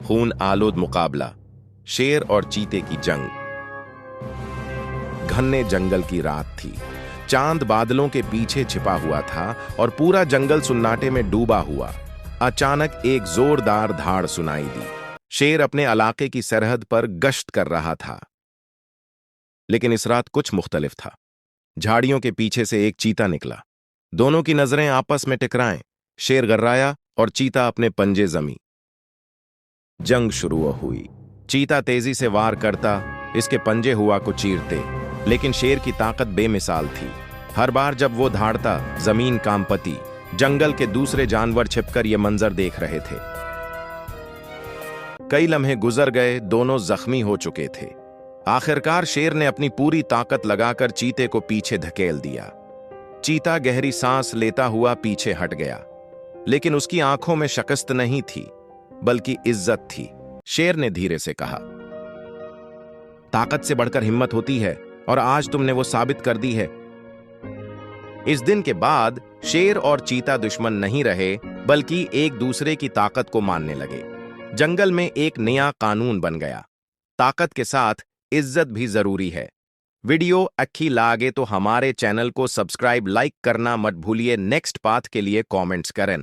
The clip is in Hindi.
खून आलूद मुकाबला, शेर और चीते की जंग। घने जंगल की रात थी। चांद बादलों के पीछे छिपा हुआ था और पूरा जंगल सुन्नाटे में डूबा हुआ। अचानक एक जोरदार धाड़ सुनाई दी। शेर अपने इलाके की सरहद पर गश्त कर रहा था, लेकिन इस रात कुछ मुख्तलिफ था। झाड़ियों के पीछे से एक चीता निकला। दोनों की नजरें आपस में टकराएं। शेर गर्राया और चीता अपने पंजे जमी। जंग शुरू हुई। चीता तेजी से वार करता, इसके पंजे हुआ को चीरते, लेकिन शेर की ताकत बेमिसाल थी। हर बार जब वो धाड़ता, जमीन कांपती। जंगल के दूसरे जानवर छिपकर ये मंजर देख रहे थे। कई लम्हे गुजर गए, दोनों जख्मी हो चुके थे। आखिरकार शेर ने अपनी पूरी ताकत लगाकर चीते को पीछे धकेल दिया। चीता गहरी सांस लेता हुआ पीछे हट गया, लेकिन उसकी आंखों में शिकस्त नहीं थी, बल्कि इज्जत थी। शेर ने धीरे से कहा, ताकत से बढ़कर हिम्मत होती है, और आज तुमने वो साबित कर दी है। इस दिन के बाद शेर और चीता दुश्मन नहीं रहे, बल्कि एक दूसरे की ताकत को मानने लगे। जंगल में एक नया कानून बन गया, ताकत के साथ इज्जत भी जरूरी है। वीडियो अच्छी लागे तो हमारे चैनल को सब्सक्राइब, लाइक करना मत भूलिए। नेक्स्ट पार्ट के लिए कमेंट्स करें।